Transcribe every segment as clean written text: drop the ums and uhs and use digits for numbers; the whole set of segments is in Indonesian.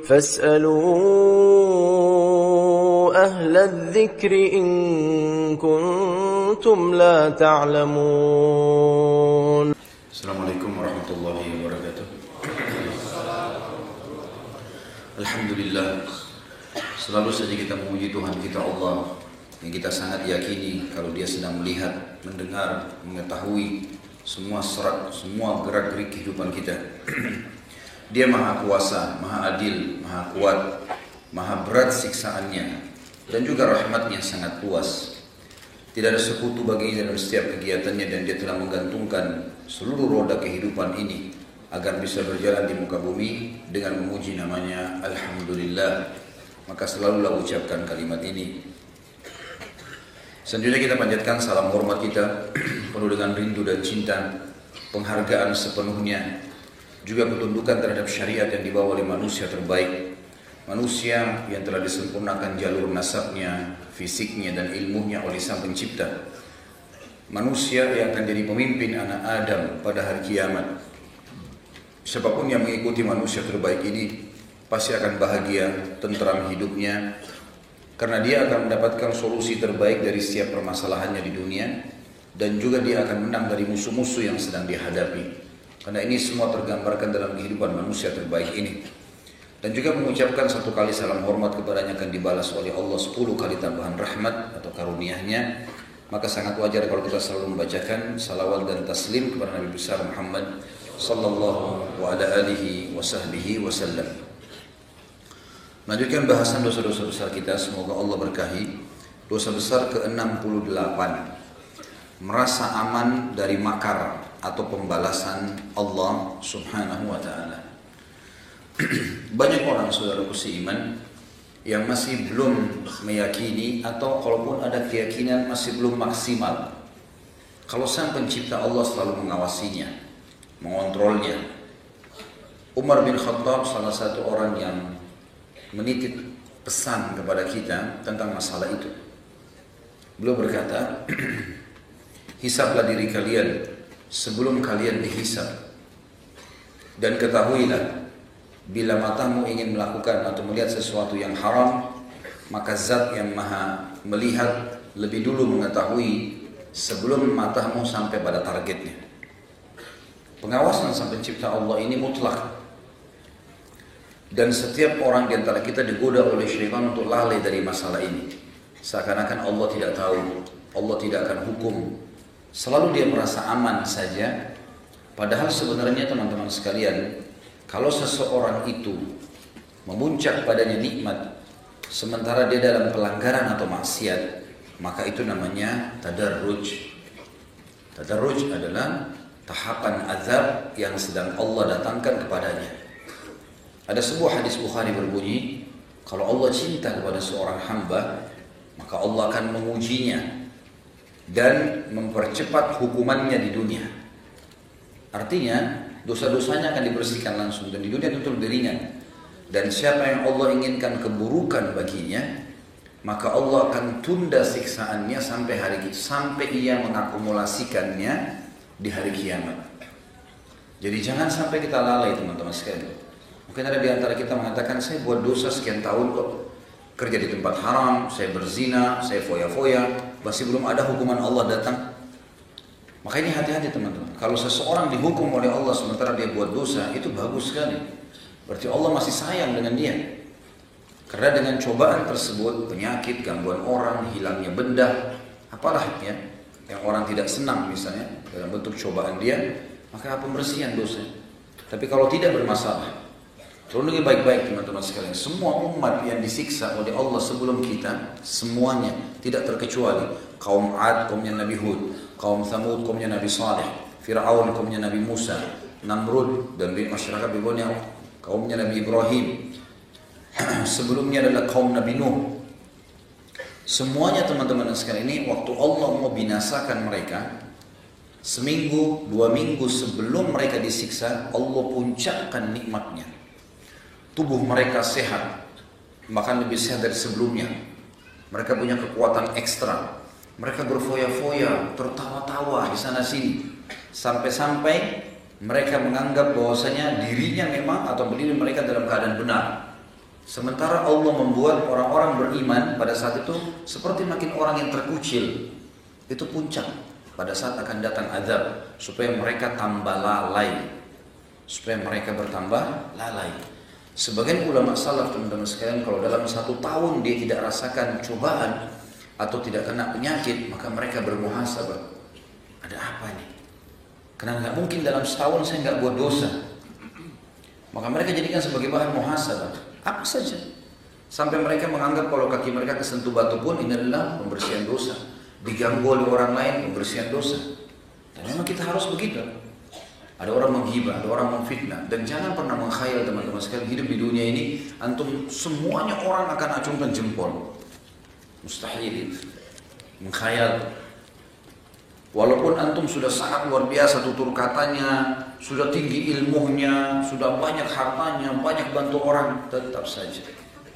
فاسألوا أهل الذكر إن كنتم لا تعلمون. السلام عليكم ورحمة الله وبركاته. Alhamdulillah, selalu saja kita memuji Tuhan kita Allah yang kita sangat yakini kalau Dia sedang melihat, mendengar, mengetahui semua serat, semua gerak-gerik kehidupan kita. Dia maha kuasa, maha adil, maha kuat, maha berat siksaannya, dan juga rahmatnya sangat luas. Tidak ada sekutu baginya dalam setiap kegiatannya, dan Dia telah menggantungkan seluruh roda kehidupan ini agar bisa berjalan di muka bumi dengan memuji namanya Alhamdulillah. Maka selalulah ucapkan kalimat ini. Selanjutnya kita panjatkan salam hormat kita penuh dengan rindu dan cinta, penghargaan sepenuhnya, juga ketundukan terhadap syariat yang dibawa oleh manusia terbaik, manusia yang telah disempurnakan jalur nasabnya, fisiknya dan ilmunya oleh Sang Pencipta, manusia yang akan jadi pemimpin anak Adam pada hari kiamat. Siapapun yang mengikuti manusia terbaik ini pasti akan bahagia, tentram hidupnya, karena dia akan mendapatkan solusi terbaik dari setiap permasalahannya di dunia, dan juga dia akan menang dari musuh-musuh yang sedang dihadapi. Karena ini semua tergambarkan dalam kehidupan manusia terbaik ini. Dan juga mengucapkan satu kali salam hormat kepadanya akan dibalas oleh Allah 10 kali tambahan rahmat atau karunia-Nya. Maka sangat wajar kalau kita selalu membacakan salawat dan taslim kepada Nabi besar Muhammad sallallahu wa ala alihi wa sahbihi wa sallam. Melanjutkan bahasan dosa-dosa besar kita, semoga Allah berkahi. Dosa besar ke-68, merasa aman dari makar atau pembalasan Allah subhanahu wa ta'ala. Banyak orang saudaraku seiman yang masih belum meyakini, atau kalaupun ada keyakinan masih belum maksimal kalau Sang Pencipta Allah selalu mengawasinya, mengontrolnya. Umar bin Khattab salah satu orang yang menitip pesan kepada kita tentang masalah itu. Beliau berkata, hisablah diri kalian sebelum kalian dihisab, dan ketahuilah bila matamu ingin melakukan atau melihat sesuatu yang haram, maka Zat yang maha melihat lebih dulu mengetahui sebelum matamu sampai pada targetnya. Pengawasan Sang Pencipta Allah ini mutlak, dan setiap orang di antara kita digoda oleh syaitan untuk lalai dari masalah ini. Seakan-akan Allah tidak tahu, Allah tidak akan hukum. Selalu dia merasa aman saja. Padahal sebenarnya teman-teman sekalian, kalau seseorang itu memuncak padanya nikmat sementara dia dalam pelanggaran atau maksiat, maka itu namanya tadarruj. Tadarruj adalah tahapan azab yang sedang Allah datangkan kepadanya. Ada sebuah hadis Bukhari berbunyi, kalau Allah cinta kepada seorang hamba, maka Allah akan mengujinya dan mempercepat hukumannya di dunia. Artinya dosa-dosanya akan dibersihkan langsung, dan di dunia itu lebih ringan. Dan siapa yang Allah inginkan keburukan baginya, maka Allah akan tunda siksaannya sampai ia mengakumulasikannya di hari kiamat. Jadi jangan sampai kita lalai teman-teman sekalian. Mungkin ada di antara kita mengatakan, saya buat dosa sekian tahun kok, kerja di tempat haram, saya berzina, saya foya-foya, masih belum ada hukuman Allah datang. Maka ini hati-hati teman-teman. Kalau seseorang dihukum oleh Allah sementara dia buat dosa, itu bagus sekali. Berarti Allah masih sayang dengan dia. Karena dengan cobaan tersebut, penyakit, gangguan orang, hilangnya benda, apalah ya, yang orang tidak senang misalnya dalam bentuk cobaan dia, maka pembersihan dosa. Tapi kalau tidak bermasalah, renungi baik-baik teman-teman sekalian. Semua umat yang disiksa oleh Allah sebelum kita, semuanya tidak terkecuali. Kaum Ad, kaumnya Nabi Hud, kaum Thamud, kaumnya Nabi Saleh, Fir'aun, kaumnya Nabi Musa, Namrud dan masyarakat Babilonia, kaumnya Nabi Ibrahim. Sebelumnya adalah kaum Nabi Nuh. Semuanya teman-teman sekalian ini, waktu Allah mau binasakan mereka, seminggu, 2 minggu sebelum mereka disiksa, Allah puncakkan nikmatnya. Tubuh mereka sehat, bahkan lebih sehat dari sebelumnya. Mereka punya kekuatan ekstra. Mereka berfoya-foya, tertawa-tawa di sana sini, sampai-sampai mereka menganggap bahwasanya dirinya memang atau berdiri mereka dalam keadaan benar. Sementara Allah membuat orang-orang beriman pada saat itu seperti makin orang yang terkucil. Itu puncak pada saat akan datang azab, supaya mereka tambah lalai, supaya mereka bertambah lalai. Sebagian ulama salaf, teman-teman sekalian, kalau dalam 1 tahun dia tidak rasakan cobaan atau tidak kena penyakit, maka mereka bermuhasabah. Ada apa nih? Karena nggak mungkin dalam setahun saya nggak buat dosa. Maka mereka jadikan sebagai bahan muhasabah. Apa saja. Sampai mereka menganggap kalau kaki mereka kesentuh batu pun ini adalah pembersihan dosa. Diganggu oleh orang lain, pembersihan dosa. Dan memang kita harus begitu. Ada orang menghibah, ada orang memfitnah. Dan jangan pernah mengkhayal teman-teman sekalian, hidup di dunia ini antum semuanya orang akan acungkan jempol. Mustahil itu. Mengkhayal. Walaupun antum sudah sangat luar biasa tutur katanya, sudah tinggi ilmunya, sudah banyak hartanya, banyak bantu orang, tetap saja.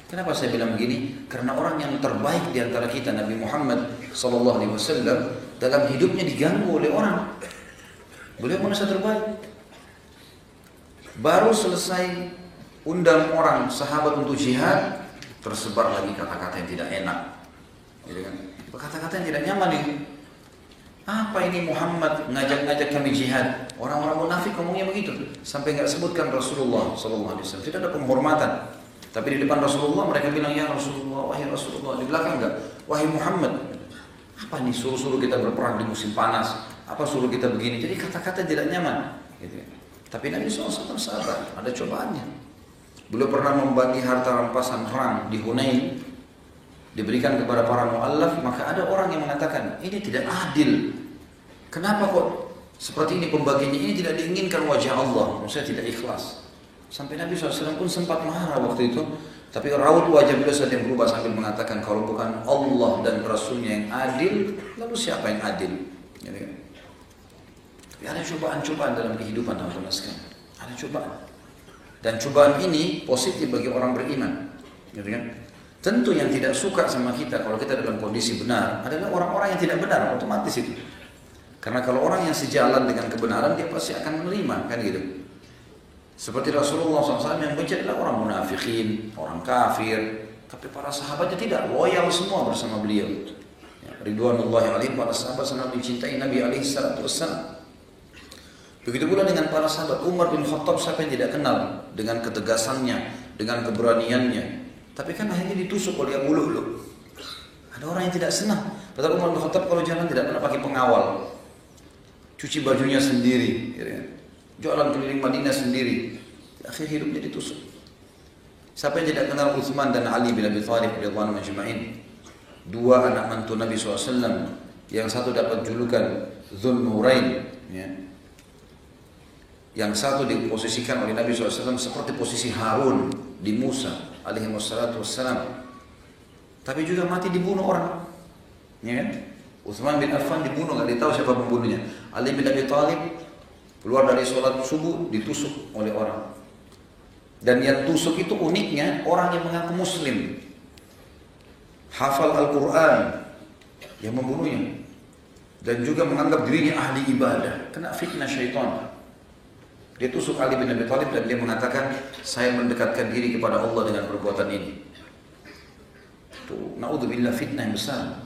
Kenapa saya bilang begini? Karena orang yang terbaik di antara kita, Nabi Muhammad SAW, dalam hidupnya diganggu oleh orang. Beliau manusia terbaik. Baru selesai undang orang sahabat untuk jihad, tersebar lagi kata-kata yang tidak enak. Gitu kan? Kata-kata yang tidak nyaman ini. Apa ini Muhammad ngajak-ngajak kami jihad? Orang-orang munafik ngomongnya begitu. Sampai nggak sebutkan Rasulullah SAW. Tidak ada penghormatan. Tapi di depan Rasulullah mereka bilang, ya Rasulullah, wahai Rasulullah. Di belakang enggak, wahai Muhammad. Apa nih suruh-suruh kita berperang di musim panas? Apa suruh kita begini? Jadi kata-kata tidak nyaman. Gitu. Tapi Nabi SAW sabar, ada cobaannya. Beliau pernah membagi harta rampasan perang di Hunain, diberikan kepada para mu'allaf, maka ada orang yang mengatakan, ini tidak adil. Kenapa kok seperti ini pembagiannya? Ini tidak diinginkan wajah Allah, maksudnya tidak ikhlas. Sampai Nabi SAW pun sempat marah waktu itu, tapi raut wajah beliau saat yang berubah sambil mengatakan, kalau bukan Allah dan Rasulnya yang adil, lalu siapa yang adil? Jadi, tapi ada cobaan-cobaan dalam kehidupan teman-teman sekalian. Ada cobaan. Dan cobaan ini positif bagi orang beriman. Gitu kan? Tentu yang tidak suka sama kita kalau kita dalam kondisi benar adalah orang-orang yang tidak benar, otomatis itu. Karena kalau orang yang sejalan dengan kebenaran, dia pasti akan menerima, kan gitu. Seperti Rasulullah SAW yang benci adalah orang munafikin, orang kafir. Tapi para sahabatnya tidak, loyal semua bersama beliau. Ya, Ridwanullahi alaihim, para sahabat sangat mencintai Nabi SAW. Begitu pula dengan para sahabat. Umar bin Khattab, siapa yang tidak kenal dengan ketegasannya, dengan keberaniannya. Tapi kan akhirnya ditusuk oleh Abu Lu'lu'. Ada orang yang tidak senang. Padahal Umar bin Khattab kalau jalan tidak pernah pakai pengawal. Cuci bajunya sendiri. Jualan keliling Madinah sendiri. Akhir hidupnya ditusuk. Siapa yang tidak kenal Utsman dan Ali bin Abi Thalib radhiyallahu anhum ajma'in? 2 anak mantu Nabi SAW. Yang satu dapat julukan Dzun Nurain. Ya. Yang satu diposisikan oleh Nabi SAW seperti posisi Harun di Musa alaihi wassalam. Tapi juga mati dibunuh orang. Ya kan? Utsman bin Affan dibunuh, nggak ditahu siapa pembunuhnya. Ali bin Abi Thalib keluar dari sholat subuh ditusuk oleh orang. Dan yang tusuk itu uniknya orang yang mengaku muslim, hafal Al-Quran, yang membunuhnya. Dan juga menganggap dirinya ahli ibadah, kena fitnah syaitan. Dia tusuk Ali bin Abi Thalib dan dia mengatakan, saya mendekatkan diri kepada Allah dengan perbuatan ini. Itu naudzubillah, fitnah yang besar.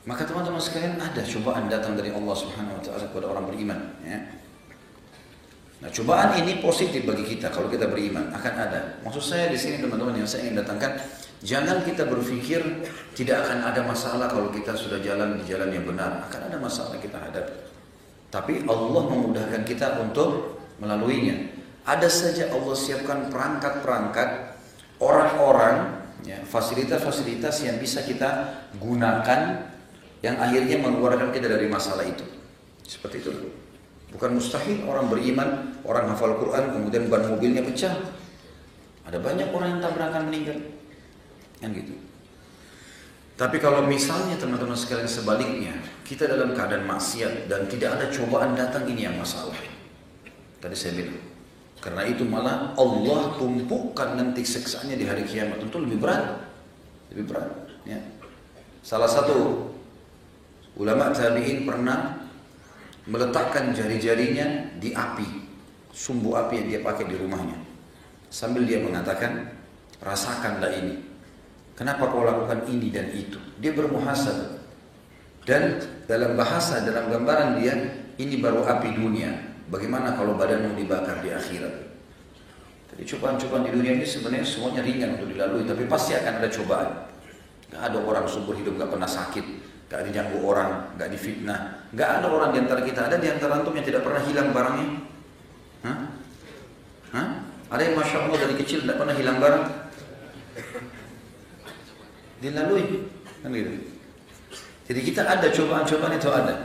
Maka teman-teman sekalian, ada cobaan datang dari Allah Subhanahu wa taala kepada orang beriman, ya. Nah, cobaan ini positif bagi kita kalau kita beriman, akan ada. Maksud saya di sini teman-teman yang saya ingin datangkan, jangan kita berpikir tidak akan ada masalah kalau kita sudah jalan di jalan yang benar. Akan ada masalah kita hadapi. Tapi Allah memudahkan kita untuk melaluinya. Ada saja Allah siapkan perangkat-perangkat, orang-orang, ya, fasilitas-fasilitas yang bisa kita gunakan, yang akhirnya mengeluarkan kita dari masalah itu. Seperti itu. Bukan mustahil orang beriman, orang hafal Quran, kemudian ban mobilnya pecah. Ada banyak orang yang tabrakan meninggal. Yang gitu. Tapi kalau misalnya teman-teman sekalian sebaliknya, kita dalam keadaan maksiat dan tidak ada cobaan datang, ini yang masalah. Tadi saya bilang. Karena itu malah Allah tumpukan nanti siksaannya di hari kiamat. Tentu lebih berat. Lebih berat. Ya. Salah satu ulama tabi'in pernah meletakkan jari-jarinya di api, sumbu api yang dia pakai di rumahnya, sambil dia mengatakan, rasakanlah ini. Kenapa kau lakukan ini dan itu? Dia bermuhasabah. Dan dalam bahasa, dalam gambaran dia, ini baru api dunia. Bagaimana kalau badanmu dibakar di akhirat? Jadi cobaan-cobaan di dunia ini sebenarnya semuanya ringan untuk dilalui, tapi pasti akan ada cobaan. Gak ada orang seumur hidup gak pernah sakit, gak diganggu orang, gak difitnah. Gak ada orang di antara kita, ada di antara antum yang tidak pernah hilang barangnya? Hah? Hah? Ada yang Masya Allah dari kecil tidak pernah hilang barang? Dilalui, kan gitu. Jadi kita ada cobaan-cobaan itu ada.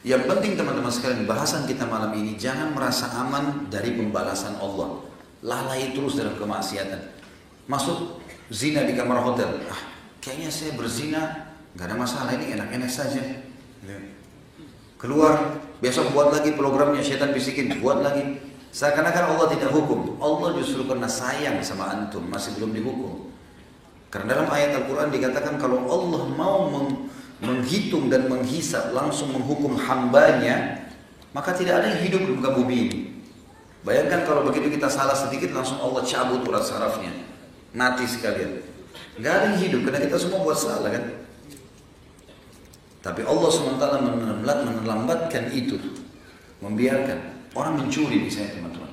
Yang penting teman-teman sekalian, bahasan kita malam ini, jangan merasa aman dari pembalasan Allah. Lalai terus dalam kemaksiatan. Masuk zina di kamar hotel. Kayaknya saya berzina, gak ada masalah, ini enak-enak saja. Keluar, besok buat lagi programnya, syaitan bisikin, buat lagi. Seakan-akan Allah tidak hukum. Allah justru karena sayang sama antum, masih belum dihukum. Karena dalam ayat Al-Quran dikatakan kalau Allah mau menghitung dan menghisap, langsung menghukum hambanya, maka tidak ada yang hidup di muka bumi ini. Bayangkan kalau begitu kita salah sedikit, langsung Allah cabut urat sarafnya, mati sekalian. Gak ada yang hidup, karena kita semua buat salah kan. Tapi Allah SWT menelambatkan itu, membiarkan. Orang mencuri misalnya teman-teman,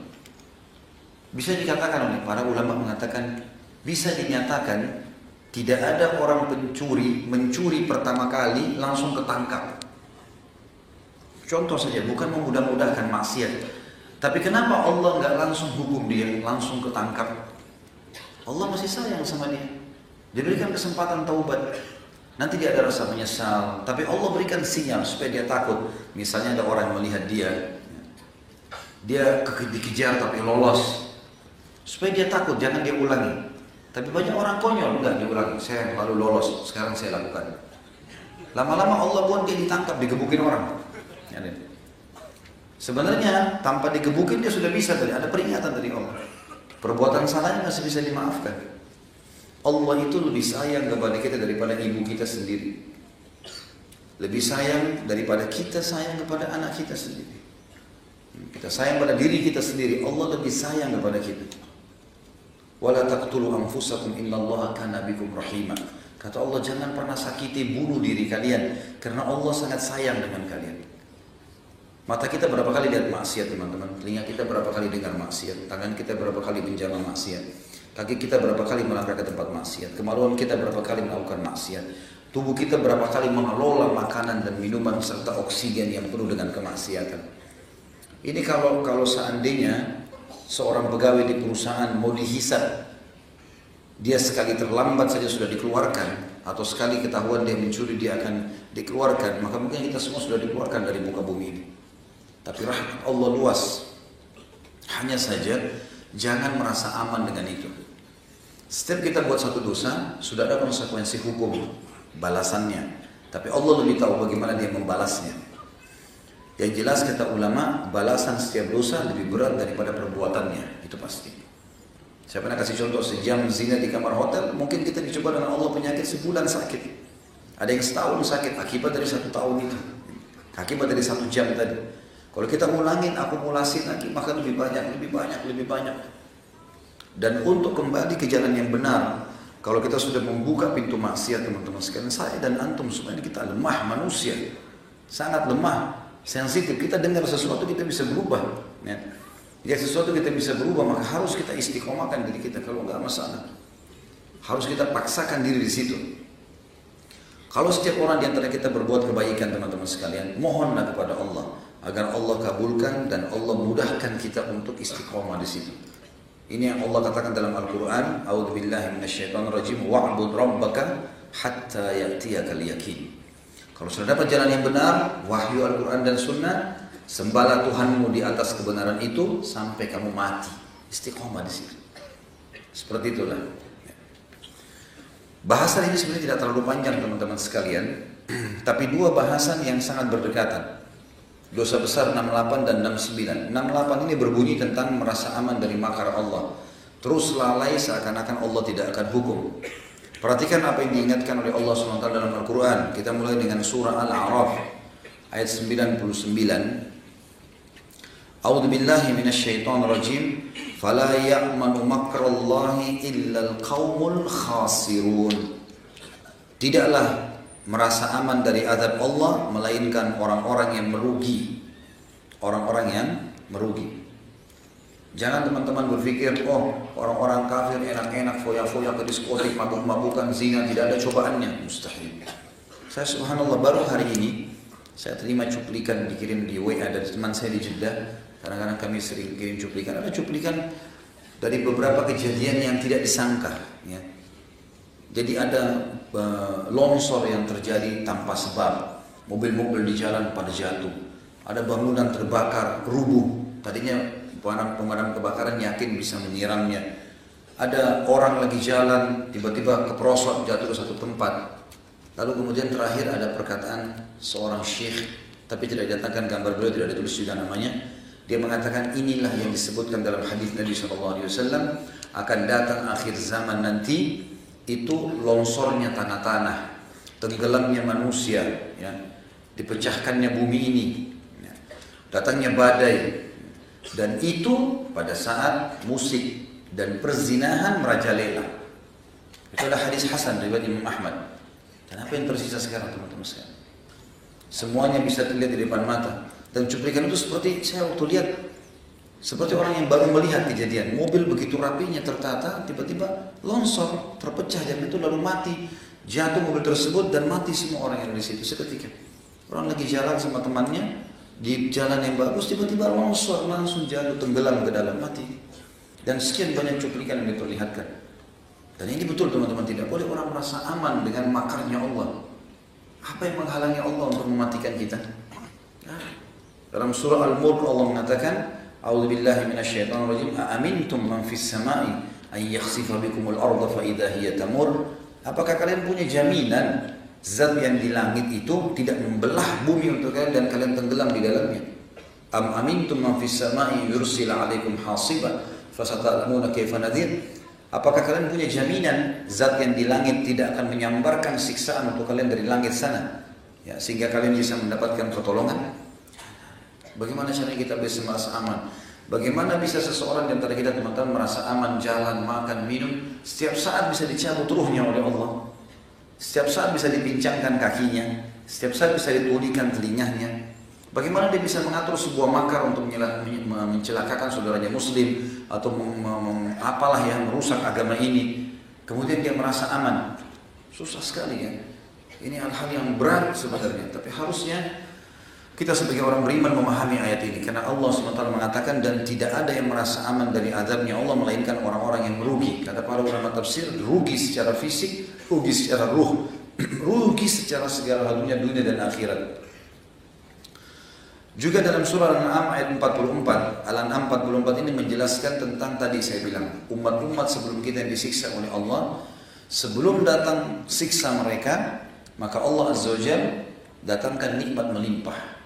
bisa dikatakan oleh para ulama mengatakan, bisa dinyatakan tidak ada orang pencuri mencuri pertama kali langsung ketangkap. Contoh saja, bukan memudah-mudahkan maksiat, tapi kenapa Allah nggak langsung hukum dia, langsung ketangkap? Allah masih sayang sama dia. Dia berikan kesempatan taubat. Nanti dia ada rasa menyesal, tapi Allah berikan sinyal supaya dia takut. Misalnya ada orang yang melihat dia dikejar tapi lolos, supaya dia takut, jangan dia ulangi. Tapi banyak orang konyol, enggak diulangi, saya lalu lolos, sekarang saya lakukan. Lama-lama Allah buat dia ditangkap, digebukin orang. Sebenarnya tanpa digebukin dia sudah bisa tadi, ada peringatan dari Allah. Perbuatan salahnya masih bisa dimaafkan. Allah itu lebih sayang kepada kita daripada ibu kita sendiri. Lebih sayang daripada kita sayang kepada anak kita sendiri. Kita sayang pada diri kita sendiri, Allah lebih sayang kepada kita. Wala taqtulu anfusakum innallaha kana bikum rahima. Kata Allah, jangan pernah sakiti, bunuh diri kalian, karena Allah sangat sayang dengan kalian. Mata kita berapa kali lihat maksiat teman-teman, telinga kita berapa kali dengar maksiat, tangan kita berapa kali menjamah maksiat, kaki kita berapa kali melangkah ke tempat maksiat, kemaluan kita berapa kali melakukan maksiat, tubuh kita berapa kali mengelola makanan dan minuman serta oksigen yang penuh dengan kemaksiatan. Ini kalau seandainya seorang pegawai di perusahaan mau dihisab, dia sekali terlambat saja sudah dikeluarkan, atau sekali ketahuan dia mencuri dia akan dikeluarkan, maka mungkin kita semua sudah dikeluarkan dari muka bumi ini. Tapi rahmat Allah luas. Hanya saja jangan merasa aman dengan itu. Setiap kita buat satu dosa, sudah ada konsekuensi hukum, balasannya. Tapi Allah lebih tahu bagaimana dia membalasnya. Yang jelas kata ulama, balasan setiap dosa lebih berat daripada perbuatannya, itu pasti. Saya pernah kasih contoh, sejam zina di kamar hotel, mungkin kita dicoba dengan Allah penyakit sebulan sakit. Ada yang setahun sakit, akibat dari 1 tahun itu. Akibat dari 1 jam tadi. Kalau kita ngulangin, akumulasi lagi, maka lebih banyak. Dan untuk kembali ke jalan yang benar, kalau kita sudah membuka pintu maksiat teman-teman sekalian, saya dan antum sebenarnya kita lemah manusia. Sangat lemah. Sensitif, kita dengar sesuatu kita bisa berubah ya. Jika sesuatu kita bisa berubah, maka harus kita istiqomahkan diri kita. Kalau enggak masalah, harus kita paksakan diri di situ. Kalau setiap orang di antara kita berbuat kebaikan teman-teman sekalian, mohonlah kepada Allah agar Allah kabulkan dan Allah mudahkan kita untuk istiqomah di situ. Ini yang Allah katakan dalam Al-Quran, A'udzubillahi minasyaitonirrajim, wa'bud rabbaka hatta ya'tiyakal yaqin. Kalau sudah dapat jalan yang benar, wahyu Al-Quran dan Sunnah, sembahlah Tuhanmu di atas kebenaran itu sampai kamu mati. Istiqomah di situ. Seperti itulah. Bahasan ini sebenarnya tidak terlalu panjang teman-teman sekalian, tapi 2 bahasan yang sangat berdekatan. Dosa besar 68 dan 69. 68 ini berbunyi tentang merasa aman dari makar Allah. Terus lalai seakan-akan Allah tidak akan hukum. Perhatikan apa yang diingatkan oleh Allah SWT dalam Al-Quran. Kita mulai dengan surah Al-A'raf ayat 99. A'udzu billahi minasyaitonir rajim. Fala ya'manu makrallahi illal qaumul khasirun. Tidaklah merasa aman dari azab Allah melainkan orang-orang yang merugi. Orang-orang yang merugi. Jangan teman-teman berpikir, oh orang-orang kafir enak-enak foya-foya ke diskotik, mabuk-mabukan, zina, tidak ada cobaannya. Mustahil. Saya subhanallah baru hari ini saya terima cuplikan dikirim di WA dari teman saya di Jeddah. Kadang-kadang kami sering kirim cuplikan. Ada cuplikan dari beberapa kejadian yang tidak disangka. Ya. Jadi ada longsor yang terjadi tanpa sebab. Mobil-mobil di jalan pada jatuh. Ada bangunan terbakar, rubuh. Tadinya pemadam kebakaran yakin bisa menyiramnya. Ada orang lagi jalan, tiba-tiba keprosot jatuh ke satu tempat. Lalu kemudian terakhir ada perkataan seorang syekh, tapi tidak didatangkan gambar beliau, tidak ditulis juga namanya. Dia mengatakan inilah yang disebutkan dalam hadis Nabi SAW, akan datang akhir zaman nanti itu longsornya tanah-tanah, tenggelamnya manusia, ya, dipecahkannya bumi ini. Datangnya badai, dan itu pada saat musik dan perzinahan merajalela. Itu adalah hadis hasan riwayat Imam Ahmad. Dan apa yang tersisa sekarang teman-teman sekalian? Semuanya bisa terlihat di depan mata. Dan cuplikan itu seperti saya waktu lihat, seperti orang yang baru melihat kejadian. Mobil begitu rapinya tertata, tiba-tiba longsor, terpecah dan itu lalu mati. Jatuh mobil tersebut dan mati semua orang yang ada di situ seketika. Orang lagi jalan sama temannya di jalan yang bagus, tiba-tiba longsor, langsung jatuh, tenggelam ke dalam, mati. Dan sekian banyak cuplikan yang diperlihatkan. Dan ini betul teman-teman, tidak boleh orang merasa aman dengan makarnya Allah. Apa yang menghalangi Allah untuk mematikan kita? Dalam surah Al-Mulk Allah mengatakan, A'udzubillahi minasyaitonirrajim, a'amintum man fis sama'i ay yakhsifa bikumul arda fa idza hiya tamur. Apakah kalian punya jaminan zat yang di langit itu tidak membelah bumi untuk kalian dan kalian tenggelam di dalamnya? Am amintum man fis sama'i yursila 'alaikum hasiba fasata'lamuna kaifa nadhir. Apakah kalian punya jaminan zat yang di langit tidak akan menyambarkan siksaan untuk kalian dari langit sana, ya, sehingga kalian bisa mendapatkan pertolongan? Bagaimana caranya kita bisa merasa aman? Bagaimana bisa seseorang di antara kita teman-teman merasa aman jalan, makan, minum, setiap saat bisa dicabut ruhnya oleh Allah? Setiap saat bisa dipincangkan kakinya, setiap saat bisa ditulikan telinganya. Bagaimana dia bisa mengatur sebuah makar untuk mencelakakan saudaranya muslim atau apalah yang merusak agama ini, kemudian dia merasa aman? Susah sekali ya. Ini hal-hal yang berat sebenarnya, tapi harusnya kita sebagai orang beriman memahami ayat ini, karena Allah SWT mengatakan dan tidak ada yang merasa aman dari azabnya Allah melainkan orang-orang yang merugi. Kata para ulama tafsir, rugi secara fisik, rugi secara ruh, rugi secara segala halunya dunia dan akhirat. Juga dalam surah Al-An'am ayat 44, Al-An'am 44 ini menjelaskan tentang tadi saya bilang, umat-umat sebelum kita yang disiksa oleh Allah, sebelum datang siksa mereka, maka Allah Azza wa Jalla datangkan nikmat melimpah.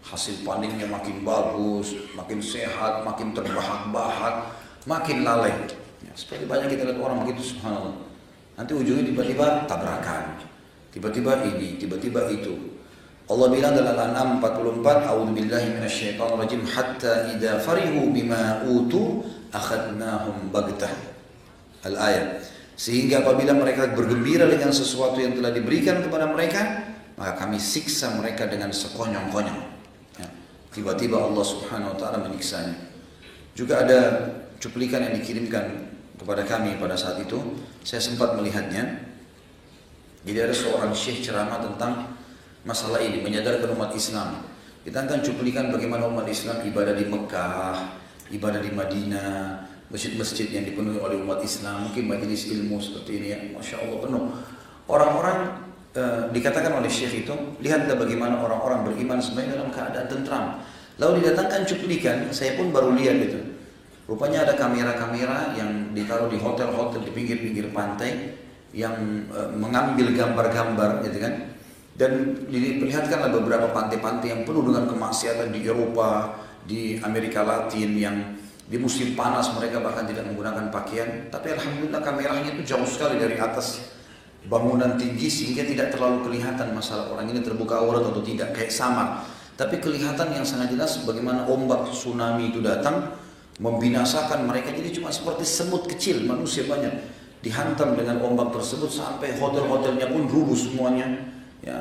Hasil panennya makin bagus, makin sehat, makin terbahak-bahak, makin lalai. Ya, seperti banyak kita lihat orang begitu, subhanallah. Nanti ujungnya tiba-tiba tabrakan, tiba-tiba ini, tiba-tiba itu. Allah bilang dalam Al-An'am 44, A'udzubillahi minasyaitonirrajim, hatta idza farihu bima utu akhadnahum baghtah. Al-ayat. Sehingga apabila mereka bergembira dengan sesuatu yang telah diberikan kepada mereka, maka kami siksa mereka dengan sekonyong-konyong. Ya. Tiba-tiba Allah Subhanahu wa taala menyiksanya. Juga ada cuplikan yang dikirimkan kepada kami pada saat itu, saya sempat melihatnya. Jadi ada seorang syekh ceramah tentang masalah ini, menyadarkan umat Islam. Kita akan cuplikan bagaimana umat Islam ibadah di Mekah, ibadah di Madinah, masjid-masjid yang dipenuhi oleh umat Islam, mungkin majelis ilmu seperti ini ya, Masya Allah penuh. Orang-orang dikatakan oleh syekh itu, lihatlah bagaimana orang-orang beriman sebenarnya dalam keadaan tentram. Lalu didatangkan cuplikan, saya pun baru lihat itu. Rupanya ada kamera-kamera yang ditaruh di hotel-hotel di pinggir-pinggir pantai yang mengambil gambar-gambar, gitu kan? Dan diperlihatkanlah beberapa pantai-pantai yang penuh dengan kemaksiatan di Eropa, di Amerika Latin, yang di musim panas mereka bahkan tidak menggunakan pakaian. Tapi alhamdulillah kameranya itu jauh sekali dari atas bangunan tinggi sehingga tidak terlalu kelihatan masalah orang ini terbuka aurat atau tidak, kayak samar. Tapi kelihatan yang sangat jelas bagaimana ombak tsunami itu datang membinasakan mereka. Jadi cuma seperti semut kecil, manusia banyak dihantam dengan ombak tersebut sampai hotel-hotelnya pun rubuh semuanya. Ya,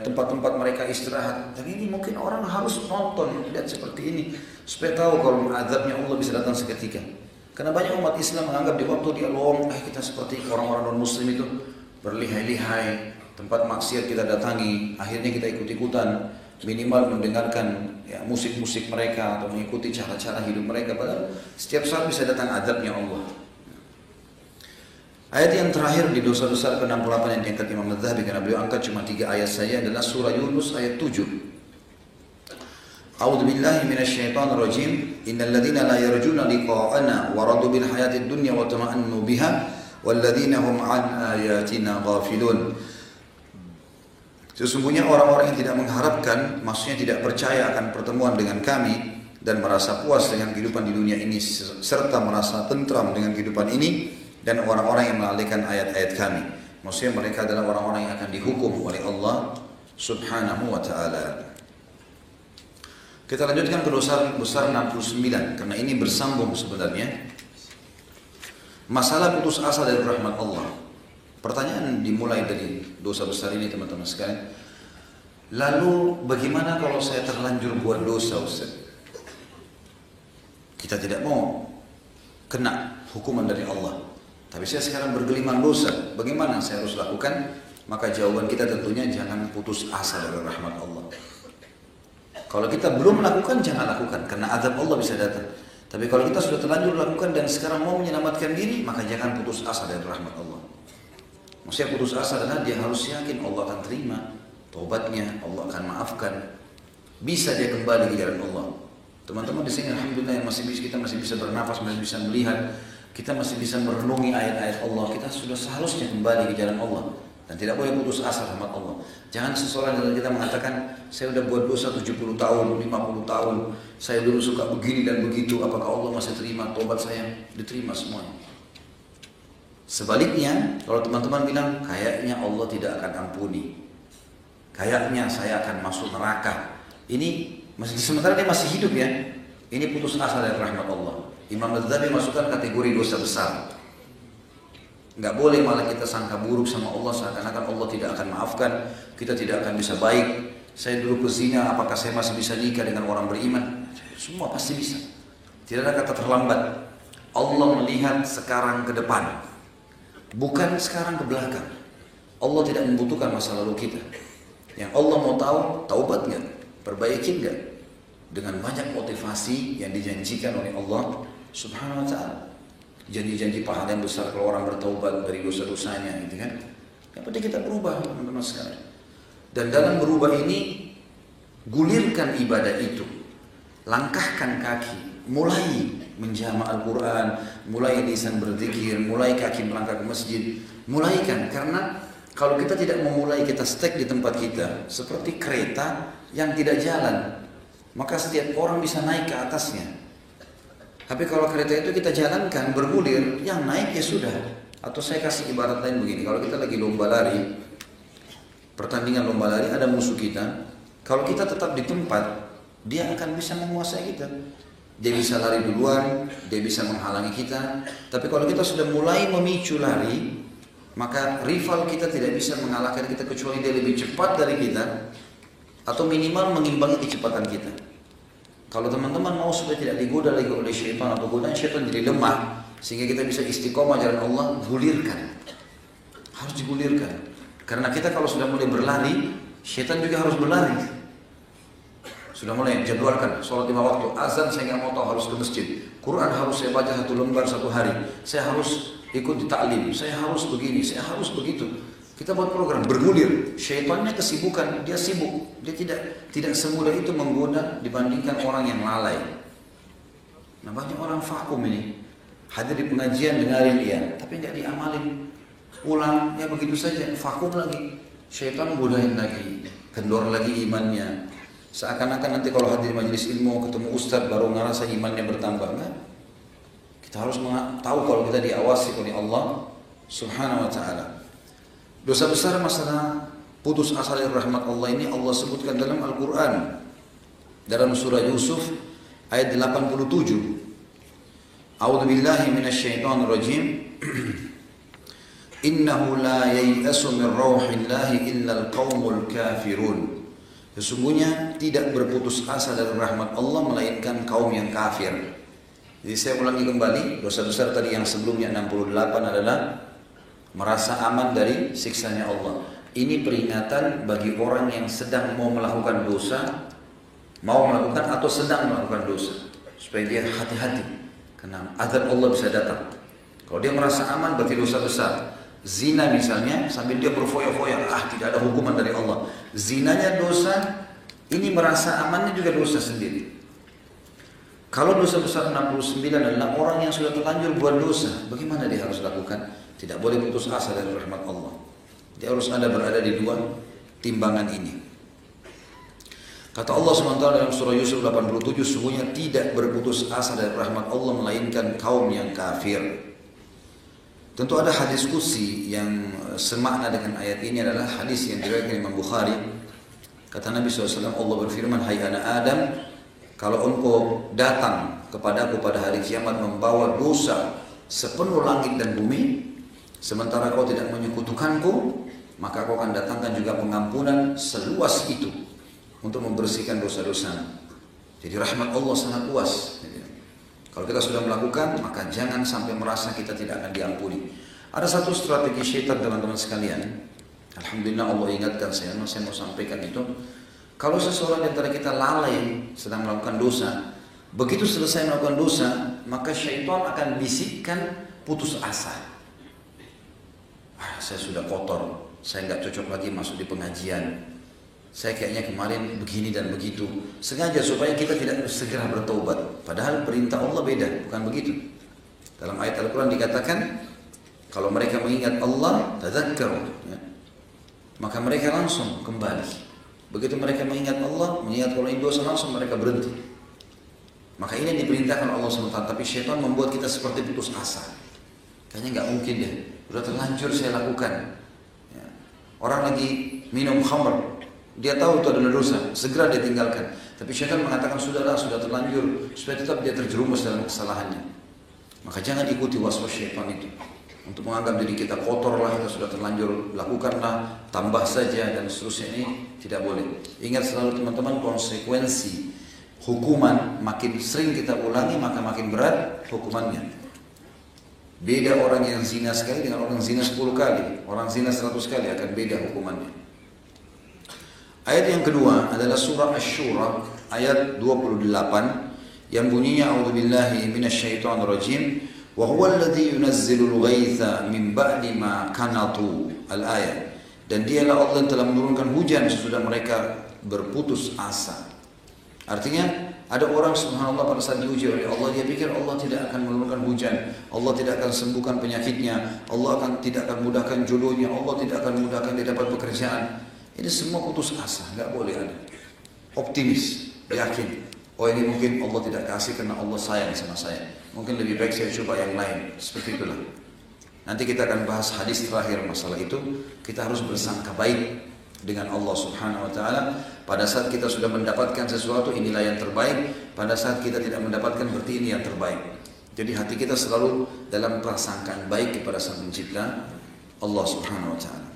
tempat-tempat mereka istirahat. Dan ini mungkin orang harus nonton, lihat seperti ini supaya tahu kalau azabnya Allah bisa datang seketika. Karena banyak umat Islam menganggap di waktu dia luang, kita seperti orang-orang non-muslim itu berlihai-lihai, tempat maksiat kita datangi, akhirnya kita ikut-ikutan, minimal mendengarkan ya, musik-musik mereka atau mengikuti cara-cara hidup mereka. Padahal setiap saat bisa datang azabnya Allah. Ayat yang terakhir di dosa besar ke-68 yang diangkat Imam Adz-Dzahabi, karena beliau angkat cuma 3 ayat saja, adalah surah Yunus ayat 7. A'udzu billahi minasyaitonir rajim. Innal ladzina la yarjuna liqa'ana wa radu bil hayatid dunya wa tama'annu biha wal ladzina hum an ayatina ghafilun. Sesungguhnya orang-orang yang tidak mengharapkan, maksudnya tidak percaya akan pertemuan dengan kami dan merasa puas dengan kehidupan di dunia ini serta merasa tentram dengan kehidupan ini, dan orang-orang yang melalaikan ayat-ayat kami, maksudnya mereka adalah orang-orang yang akan dihukum oleh Allah Subhanahu wa ta'ala. Kita lanjutkan ke dosa besar 69, karena ini bersambung sebenarnya. Masalah putus asa dari rahmat Allah. Pertanyaan dimulai dari dosa besar ini, teman-teman sekalian. Lalu bagaimana kalau saya terlanjur buat dosa, Ustaz? Kita tidak mau kena hukuman dari Allah, tapi saya sekarang bergelimang dosa, bagaimana saya harus lakukan? Maka jawaban kita tentunya jangan putus asa dari rahmat Allah. Kalau kita belum melakukan, jangan lakukan, karena azab Allah bisa datang. Tapi kalau kita sudah terlanjur lakukan dan sekarang mau menyelamatkan diri, maka jangan putus asa dari rahmat Allah. Maksudnya putus asa adalah dia harus yakin Allah akan terima taubatnya, Allah akan maafkan, bisa dia kembali ke jalan Allah. Teman-teman di sini alhamdulillah yang kita masih bisa bernafas, masih bisa melihat, kita masih bisa merenungi ayat-ayat Allah, kita sudah seharusnya kembali ke jalan Allah dan tidak boleh putus asa rahmat Allah. Jangan seseorang dari kita mengatakan, saya sudah buat dosa 70 tahun, 50 tahun, saya dulu suka begini dan begitu, apakah Allah masih terima taubat saya? Diterima semuanya. Sebaliknya, kalau teman-teman bilang, kayaknya Allah tidak akan ampuni, kayaknya saya akan masuk neraka, ini sementara dia masih hidup ya, ini putus asa dari rahmat Allah. Imam Adz-Dzahabi masukkan kategori dosa besar. Nggak boleh malah kita sangka buruk sama Allah, seakan-akan Allah tidak akan maafkan, kita tidak akan bisa baik. Saya dulu pezina, apakah saya masih bisa nikah dengan orang beriman? Semua pasti bisa. Tidak ada kata terlambat. Allah melihat sekarang ke depan, bukan sekarang ke belakang. Allah tidak membutuhkan masa lalu kita. Yang Allah mau tahu, taubat nggak, perbaikin nggak, dengan banyak motivasi yang dijanjikan oleh Allah Subhanahu wa ta'ala. Janji-janji pahala yang besar kalau orang bertaubat dari dosa-dosanya, gitu kan. Yang penting kita berubah, teman-teman sekalian. Dan dalam berubah ini, gulirkan ibadah itu, langkahkan kaki, mulai menjama Al-Quran, mulai lisan berzikir, mulai kaki melangkah ke masjid, mulaikan. Karena kalau kita tidak memulai, kita stuck di tempat kita seperti kereta yang tidak jalan, maka setiap orang bisa naik ke atasnya. Tapi kalau kereta itu kita jalankan bergulir, yang naik ya sudah. Atau saya kasih ibarat lain begini, kalau kita lagi lomba lari, pertandingan lomba lari, ada musuh kita, kalau kita tetap di tempat, dia akan bisa menguasai kita. Dia bisa lari duluan, dia bisa menghalangi kita. Tapi kalau kita sudah mulai memicu lari, maka rival kita tidak bisa mengalahkan kita kecuali dia lebih cepat dari kita, atau minimal mengimbangi kecepatan kita. Kalau teman-teman mau supaya tidak digoda lagi oleh syaitan atau godaan syaitan jadi lemah, sehingga kita bisa istiqomah jalan Allah, gulirkan. Harus digulirkan. Karena kita kalau sudah mulai berlari, syaitan juga harus berlari. Sudah mulai jadwalkan sholat 5 waktu, azan saya nggak mau tahu, harus ke masjid. Quran harus saya baca 1 lembar 1 hari. Saya harus ikut di ta'lim, saya harus begini, saya harus begitu. Kita buat program, bergulir. Syaitannya kesibukan, dia sibuk. Dia tidak semudah itu menggoda dibandingkan orang yang lalai. Nah banyak orang vakum ini. Hadir di pengajian, dengarin dia, tapi nggak diamalin. Pulang, ya begitu saja, vakum lagi. Syaitan godain lagi, kendor lagi imannya. Seakan-akan nanti kalau hadir di majelis ilmu, ketemu ustadz, baru ngerasa imannya bertambah. Enggak. Kita harus tahu kalau kita diawasi oleh Allah Subhanahu wa ta'ala. Dosa besar masalah putus asa dari rahmat Allah ini Allah sebutkan dalam Al-Quran. Dalam surah Yusuf ayat 87. A'udzubillahi minasyaitonirrajim. Innahu la yai'asu min rauhillahi illal qaumul kafirun. Sesungguhnya tidak berputus asa dari rahmat Allah melainkan kaum yang kafir. Jadi saya ulangi kembali, dosa besar tadi yang sebelumnya 68 adalah merasa aman dari siksanya Allah. Ini peringatan bagi orang yang sedang mau melakukan dosa, mau melakukan atau sedang melakukan dosa, supaya dia hati-hati, karena azab Allah bisa datang. Kalau dia merasa aman berarti dosa besar. Zina misalnya, sambil dia berfoya-foya, tidak ada hukuman dari Allah. Zinanya dosa, ini merasa amannya juga dosa sendiri. Kalau dosa besar 69 adalah orang yang sudah terlanjur buat dosa, bagaimana dia harus lakukan? Tidak boleh putus asa dari rahmat Allah. Dia harus berada di dua timbangan ini. Kata Allah SWT dalam surah Yusuf 87, sungguhnya tidak berputus asa dari rahmat Allah melainkan kaum yang kafir. Tentu ada hadis qudsi yang semakna dengan ayat ini, adalah hadis yang diriwayatkan Imam Bukhari. Kata Nabi SAW, Allah berfirman, hai anak Adam, kalau engkau datang kepadaku pada hari kiamat membawa dosa sepenuh langit dan bumi, sementara kau tidak menyekutukanku, maka kau akan datangkan juga pengampunan seluas itu untuk membersihkan dosa-dosa. Jadi rahmat Allah sangat luas. Kalau kita sudah melakukan, maka jangan sampai merasa kita tidak akan diampuni. Ada satu strategi syaitan teman-teman sekalian. Alhamdulillah Allah ingatkan saya mau sampaikan itu. Kalau seseorang di antara kita lalai sedang melakukan dosa, begitu selesai melakukan dosa, maka syaitan akan bisikkan putus asa. Saya sudah kotor, saya nggak cocok lagi masuk di pengajian. Saya kayaknya kemarin begini dan begitu. Sengaja supaya kita tidak segera bertobat. Padahal perintah Allah beda, bukan begitu. Dalam ayat Al-Quran dikatakan, kalau mereka mengingat Allah, tadzakkaru, ya, maka mereka langsung kembali. Begitu mereka mengingat Allah, mengingat kalau ini dosa, langsung mereka berhenti. Maka ini yang diperintahkan Allah SWT. Tapi syaitan membuat kita seperti putus asa. Kayaknya nggak mungkin deh, udah terlanjur saya lakukan. Ya. Orang lagi minum khamr, dia tahu itu adalah dosa, segera dia tinggalkan. Tapi syaitan mengatakan sudahlah, sudah terlanjur, supaya tetap dia terjerumus dalam kesalahannya. Maka jangan ikuti waswas syaitan itu. Untuk menganggap diri kita kotor lah, kita sudah terlanjur, lakukanlah, tambah saja dan seterusnya, ini tidak boleh. Ingat selalu teman-teman, konsekuensi hukuman makin sering kita ulangi maka makin berat hukumannya. Beda orang yang zina sekali dengan orang zina 10 kali, orang zina 100 kali akan beda hukumannya. Ayat yang kedua adalah surah Asy-Syura ayat 28 yang bunyinya a'udzubillahi minasyaitonirrajim. وَهُوَ الَّذِي يُنَزِّلُ الْغَيْثَ مِنْ بَعْدِ مَا كَنَطُوا al-ayat. Dan dialah Allah yang telah menurunkan hujan sesudah mereka berputus asa. Artinya ada orang subhanallah pada saat diuji oleh Allah, dia pikir Allah tidak akan menurunkan hujan, Allah tidak akan sembuhkan penyakitnya, Allah tidak akan mudahkan jodohnya, Allah tidak akan mudahkan dia dapat pekerjaan. Ini semua putus asa, nggak boleh ada. Optimis, yakin, oh ini mungkin Allah tidak kasih karena Allah sayang sama saya. Mungkin lebih baik saya coba yang lain. Seperti itulah. Nanti kita akan bahas hadis terakhir masalah itu. Kita harus bersangka baik dengan Allah Subhanahu wa taala. Pada saat kita sudah mendapatkan sesuatu, inilah yang terbaik. Pada saat kita tidak mendapatkan, berarti ini yang terbaik. Jadi hati kita selalu dalam prasangkaan baik kepada Sang Pencipta Allah Subhanahu wa taala.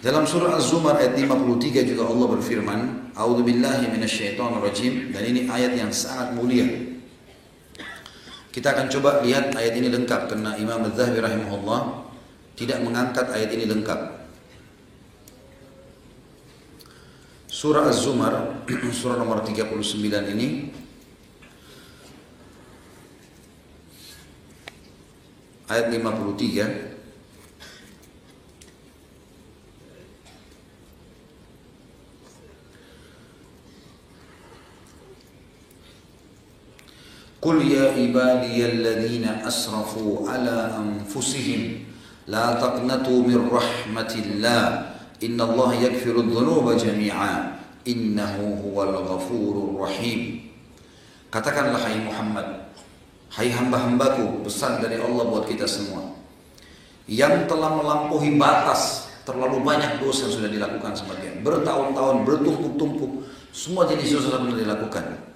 Dalam surah Az-Zumar ayat 53 juga Allah berfirman, A'udzubillahi minasyaitonirrajim, dan ini ayat yang sangat mulia. Kita akan coba lihat ayat ini lengkap karena Imam Az-Zahabi rahimahullah tidak mengangkat ayat ini lengkap. Surah Az-Zumar surah nomor 39 ini ayat 53. Qul ya ibadiyalladzina asrafu ala anfusihim la taqnatu min rahmatillah innallaha yaghfiru dzunuba jami'a innahu huwal ghafurur rahim. Katakanlah hai Muhammad, hai hamba-hambaku, pesan dari Allah buat kita semua yang telah melampaui batas, terlalu banyak dosa sudah dilakukan sama dia, bertahun-tahun, bertumpuk-tumpuk, semua jenis dosa sudah dilakukan.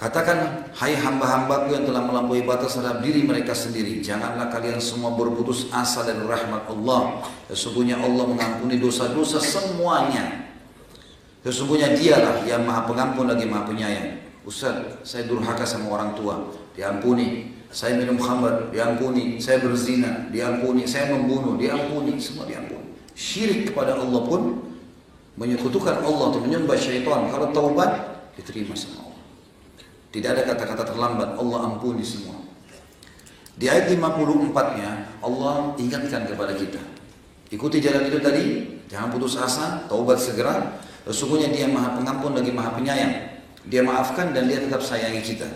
Katakan, hai hamba-hambaku yang telah melampaui batas terhadap diri mereka sendiri, janganlah kalian semua berputus asa dari rahmat Allah. Sesungguhnya Allah mengampuni dosa-dosa semuanya. Sesungguhnya dialah yang maha pengampun lagi maha penyayang. Ustaz, saya durhaka sama orang tua, diampuni. Saya minum khamr, diampuni. Saya berzina, diampuni. Saya membunuh, diampuni. Semua diampuni. Syirik kepada Allah pun, menyekutukan Allah atau menyembah syaitan, kalau taubat diterima sama Allah. Tidak ada kata-kata terlambat, Allah ampuni semua. Di ayat 54-nya Allah ingatkan kepada kita, ikuti jalan itu tadi, jangan putus asa, taubat segera. Sesungguhnya Dia maha pengampun lagi maha penyayang. Dia maafkan dan Dia tetap sayangi kita.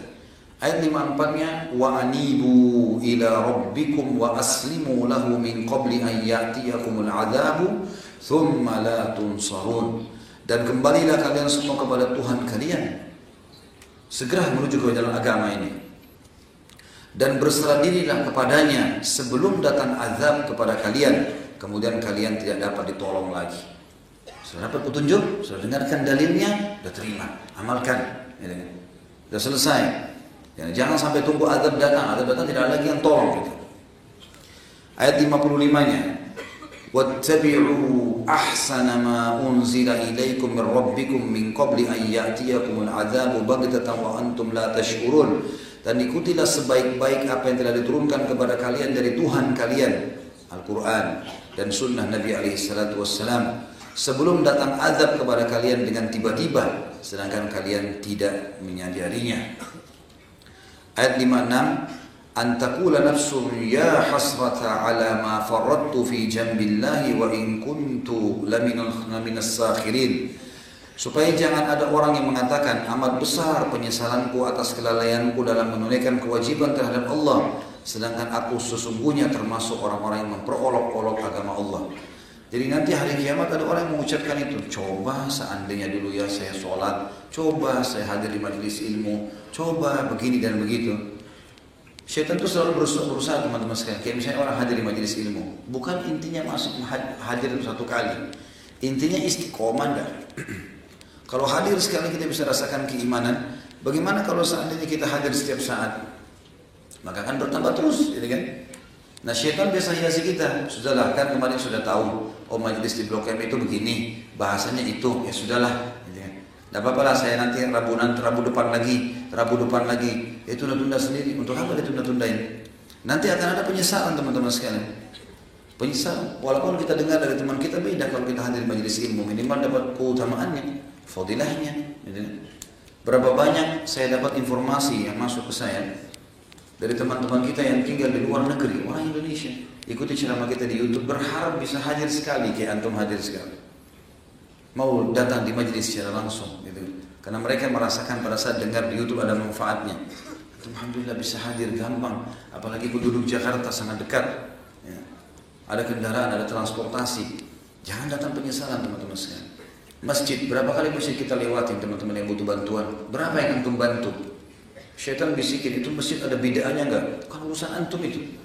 Ayat 54-nya, wa anibu ila rabbikum wa aslimu lahu min qabli an ya'tiyakumul adzabu thumma la tunsarun. Dan kembalilah kalian semua kepada Tuhan kalian, segera menuju ke jalan agama ini, dan berserah dirilah kepadanya sebelum datang azab kepada kalian, kemudian kalian tidak dapat ditolong lagi. Sudah dapat petunjuk, sudah dengarkan dalilnya, sudah terima, amalkan, sudah selesai. Jangan sampai tunggu azab datang tidak ada lagi yang tolong kita. Ayat 55-nya, وَاتَّبِعُوا أَحْسَنَ مَا أُنْزِلَ إِلَيْكُمْ مِنْ رَبِّكُمْ مِنْ قَبْلِ أَنْ يَأْتِيَكُمُ الْعَذَابُ بَغْتَةً وَأَنْتُمْ لَا تَشْعُرُونَ. Dan ikutilah sebaik-baik apa yang telah diturunkan kepada kalian dari Tuhan kalian, Al-Quran dan Sunnah Nabi SAW, sebelum datang azab kepada kalian dengan tiba-tiba, sedangkan kalian tidak menyadarinya. Ayat 56, antakula nafsun ya hasrata ala ma farrattu fi jambillahi wa in kuntu laminas sakhirin. Supaya jangan ada orang yang mengatakan, amat besar penyesalanku atas kelalaianku dalam menunaikan kewajiban terhadap Allah, sedangkan aku sesungguhnya termasuk orang-orang yang memperolok-olok agama Allah. Jadi nanti hari kiamat ada orang yang mengucapkan itu, coba seandainya dulu ya saya sholat, coba saya hadir di majelis ilmu, coba begini dan begitu. Syaitan itu selalu berusaha teman-teman sekalian. Kayak misalnya orang hadir di majelis ilmu, bukan intinya masuk hadir itu satu kali, intinya istiqomah dah. Kalau hadir sekali kita bisa rasakan keimanan. Bagaimana kalau seandainya kita hadir setiap saat? Maka akan bertambah terus, gitu kan? Nah syaitan biasa hiasi kita, sudahlah kan kemarin sudah tahu, oh majelis di Blok M itu begini, bahasanya itu, ya sudahlah. Tidak apa-apa lah, saya nanti Rabu depan lagi, itu tunda sendiri. Untuk apa ditunda-tundain? Nanti akan ada penyesalan teman-teman sekalian. Penyesalan, walaupun kita dengar dari teman kita beda kalau kita hadir majelis ilmu, minimal dapat keutamaannya, fadilahnya. Berapa banyak saya dapat informasi yang masuk ke saya dari teman-teman kita yang tinggal di luar negeri, orang Indonesia, ikuti ceramah kita di YouTube, berharap bisa hadir sekali kayak antum hadir sekali. Mau datang di majelis secara langsung, gitu. Karena mereka merasakan pada saat dengar di YouTube ada manfaatnya. Alhamdulillah bisa hadir gampang, apalagi penduduk Jakarta sangat dekat. Ya. Ada kendaraan, ada transportasi. Jangan datang penyesalan teman-teman sekalian. Masjid, berapa kali masjid kita lewatin teman-teman yang butuh bantuan? Berapa yang antum bantu? Syaitan bisikin, itu masjid ada bidaannya enggak? Bukan urusan antum itu.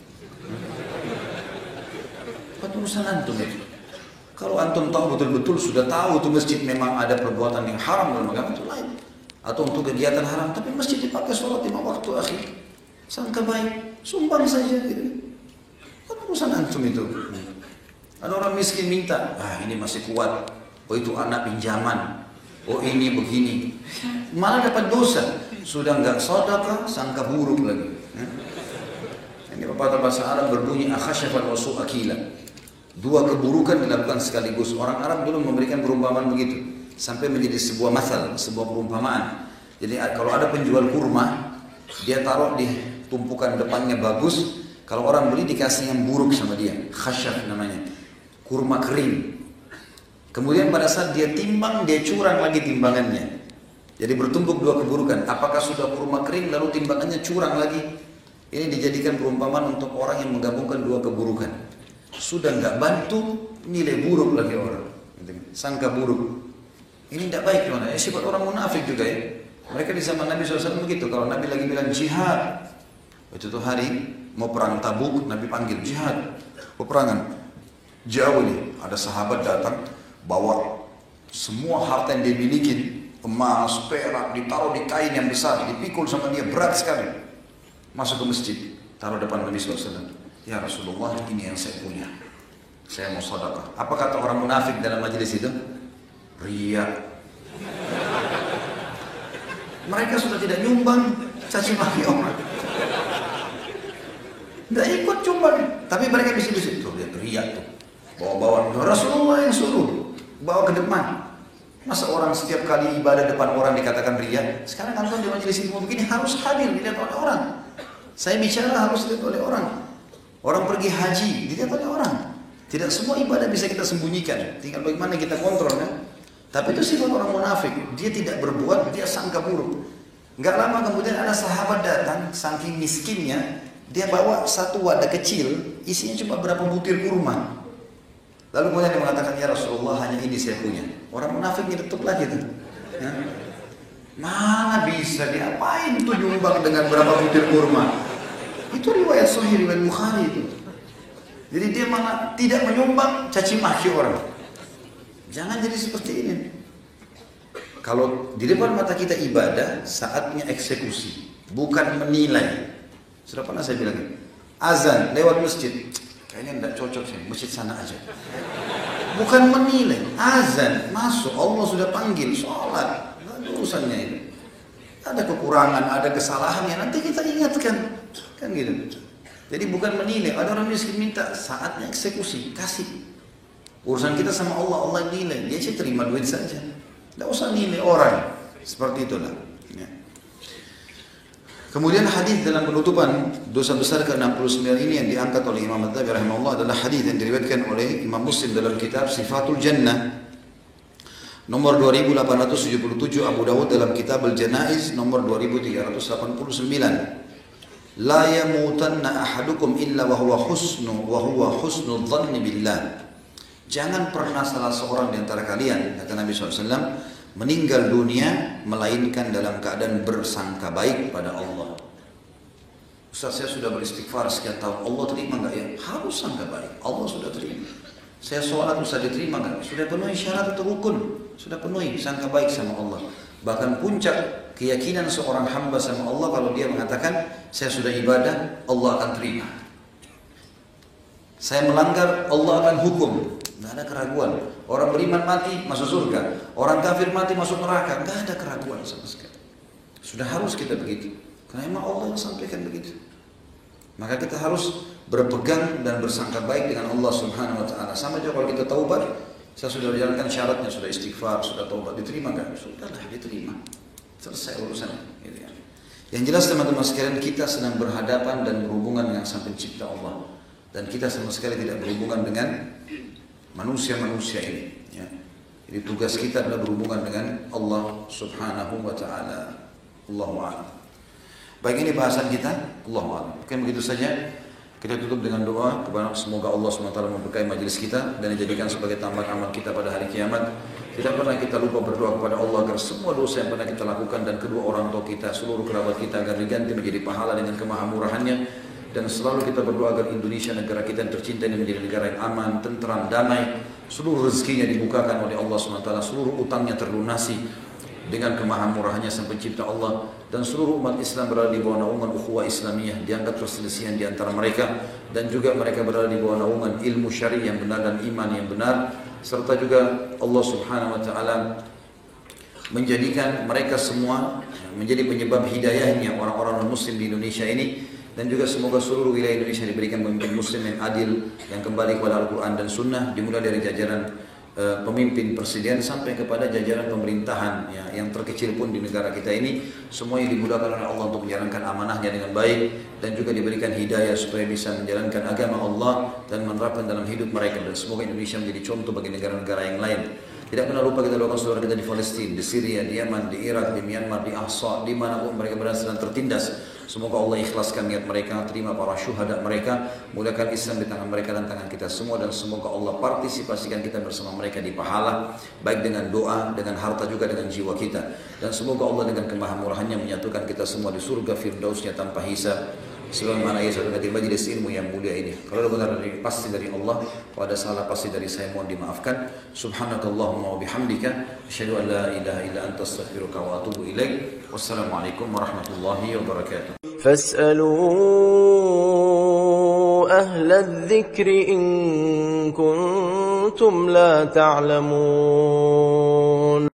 Bukan urusan antum itu. Kalau antum tahu betul-betul sudah tahu itu masjid memang ada perbuatan yang haram dalam agama itu lain, atau untuk kegiatan haram, tapi masjid dipakai sholat 5 waktu akhir, sangka baik, sumbang saja gitu. Kan urusan antum itu. Ada orang miskin minta, ini masih kuat, oh itu anak pinjaman, oh ini begini, malah dapat dosa, sudah enggak sedekah, sangka buruk lagi. Ini pepatah bahasa Arab berbunyi akhasyafan wa su'akila. Dua keburukan dilakukan sekaligus. Orang Arab dulu memberikan perumpamaan begitu sampai menjadi sebuah masal, sebuah perumpamaan. Jadi kalau ada penjual kurma, dia taruh di tumpukan depannya bagus, kalau orang beli dikasih yang buruk sama dia, khasyaf namanya, kurma kering. Kemudian pada saat dia timbang, dia curang lagi timbangannya. Jadi bertumpuk dua keburukan. Apakah sudah kurma kering lalu timbangannya curang lagi? Ini dijadikan perumpamaan untuk orang yang menggabungkan dua keburukan. Sudah nggak bantu, nilai buruk lagi orang, sangka buruk. Ini tidak baik gimana? Sifat orang munafik juga ya. Mereka di zaman Nabi SAW begitu. Kalau Nabi lagi bilang jihad, itu tuh hari mau perang Tabuk, Nabi panggil jihad, peperangan. Jauh nih, ada sahabat datang bawa semua harta yang dia miliki, emas, perak, ditaruh di kain yang besar, dipikul sama dia, berat sekali. Masuk ke masjid, taruh depan Nabi SAW. Ya Rasulullah, ini yang saya punya. Saya mau sedekah. Apa kata orang munafik dalam majelis itu? Riya. Mereka sudah tidak nyumbang caci maki orang. Tidak ikut nyumbang, tapi mereka bisik-bisik. Tuh lihat riya tuh. Bawa-bawa. Rasulullah yang suruh bawa ke depan. Masa orang setiap kali ibadah depan orang dikatakan riya? Sekarang kalau di majelis ilmu begini harus hadir dilihat oleh orang. Saya bicara harus dilihat oleh orang. Orang pergi haji dilihat oleh orang. Tidak semua ibadah bisa kita sembunyikan. Tinggal bagaimana kita kontrol kan. Tapi itu sifat orang munafik. Dia tidak berbuat, dia sangka buruk. Enggak lama kemudian ada sahabat datang, saking miskinnya, dia bawa satu wadah kecil, isinya cuma berapa butir kurma. Lalu kemudian dia mengatakan, ya Rasulullah, hanya ini saya punya. Orang munafik nyetup lagi tuh. Ya. Mana bisa diapain tuh nyumbang dengan berapa butir kurma? Itu riwayat Sahih riwayat Bukhari itu. Jadi dia malah tidak menyumbang, caci maki orang. Jangan jadi seperti ini. Kalau di depan mata kita ibadah, saatnya eksekusi, bukan menilai. Sudah pernah saya bilang, azan lewat masjid, kayaknya tidak cocok sih, masjid sana aja. Bukan menilai, azan masuk, Allah sudah panggil, sholat, urusannya itu. Ada kekurangan, ada kesalahannya, nanti kita ingatkan, kan gitu. Jadi bukan menilai, ada orang miskin minta, saatnya eksekusi, kasih. Urusan kita sama Allah, Allah nilai, dia sih terima duit saja. Tidak usah nilai orang, seperti itulah. Ya. Kemudian hadis dalam penutupan dosa besar ke-69 ini yang diangkat oleh Imam At-Tabi rahimahullah adalah hadis yang diriwayatkan oleh Imam Muslim dalam kitab Sifatul Jannah nomor 2877, Abu Dawud dalam kitab Al-Janaiz nomor 2389. La yamutanna ahadukum illa wa huwa husnul dhanni billah. Jangan pernah salah seorang di antara kalian, kata Nabi SAW, meninggal dunia melainkan dalam keadaan bersangka baik pada Allah. Ustaz, saya sudah beristighfar sekian tahun, Allah terima enggak ya? Harus sangka baik, Allah sudah terima. Saya sholat, Ustaz, diterima enggak? Sudah penuhi syarat atau rukun, sudah penuhi, sangka baik sama Allah. Bahkan puncak keyakinan seorang hamba sama Allah kalau dia mengatakan, saya sudah ibadah, Allah akan terima. Saya melanggar, Allah akan hukum. Tidak ada keraguan. Orang beriman mati masuk surga, orang kafir mati masuk neraka. Tidak ada keraguan sama sekali. Sudah harus kita begitu. Karena memang Allah yang sampaikan begitu. Maka kita harus berpegang dan bersangka baik dengan Allah Subhanahu Wa Taala. Sama juga kalau kita taubat, saya sudah jalankan syaratnya, sudah istighfar, sudah taubat, diterima kan? Sudahlah, diterima. Selesai urusan. Gitu ya. Yang jelas teman-teman sekalian, kita sedang berhadapan dan berhubungan dengan Sang Pencipta Allah. Dan kita sama sekali tidak berhubungan dengan manusia-manusia ini. Ya. Jadi tugas kita adalah berhubungan dengan Allah Subhanahu Wa Taala. Allahu a'lam. Baik, ini bahasan kita. Allahu a'lam. Mungkin begitu saja. Kita tutup dengan doa kepada semoga Allah SWT memberkahi majelis kita dan dijadikan sebagai tambahan amal kita pada hari kiamat. Tidak pernah kita lupa berdoa kepada Allah agar semua dosa yang pernah kita lakukan dan kedua orang tua kita, seluruh kerabat kita agar diganti menjadi pahala dengan kemahamurahannya. Dan selalu kita berdoa agar Indonesia, negara kita yang tercinta ini menjadi negara yang aman, tentram, damai. Seluruh rezekinya dibukakan oleh Allah SWT, seluruh utangnya terlunasi dengan kemahamurahannya Sang Pencipta Allah. Dan seluruh umat Islam berada di bawah naungan ukhuwah Islamiyah, diangkat perselisihan di antara mereka, dan juga mereka berada di bawah naungan ilmu syar'i yang benar dan iman yang benar, serta juga Allah Subhanahu Wa Taala menjadikan mereka semua menjadi penyebab hidayahnya orang-orang non-muslim di Indonesia ini. Dan juga semoga seluruh wilayah Indonesia diberikan pemimpin muslim yang adil, yang kembali kepada Al-Quran dan Sunnah, dimulai dari jajaran pemimpin presiden sampai kepada jajaran pemerintahan ya, yang terkecil pun di negara kita ini, semua yang dimudahkan oleh Allah untuk menjalankan amanahnya dengan baik, dan juga diberikan hidayah supaya bisa menjalankan agama Allah dan menerapkan dalam hidup mereka. Dan semoga Indonesia menjadi contoh bagi negara-negara yang lain. Tidak pernah lupa kita doakan saudara kita di Palestina, di Syria, di Yaman, di Irak, di Myanmar, di Ahsa, di mana pun mereka berada sedang tertindas. Semoga Allah ikhlaskan niat mereka, terima para syuhada mereka, muliakan Islam di tangan mereka dan tangan kita semua, dan semoga Allah partisipasikan kita bersama mereka di pahala, baik dengan doa, dengan harta juga dengan jiwa kita. Dan semoga Allah dengan kemahamurahannya menyatukan kita semua di surga firdausnya tanpa hisab. sebagaimana ia sudah di majelis ilmu yang mulia ini. Kalau benar pasti dari Allah, kalau ada salah pasti dari saya, mohon dimaafkan. Subhanakallahumma wa bihamdika asyhadu an la ilaha illa anta astaghfiruka wa atubu ilaik. Wassalamualaikum warahmatullahi wabarakatuh. فاسألوا أهل الذكر إن كنتم لا تعلمون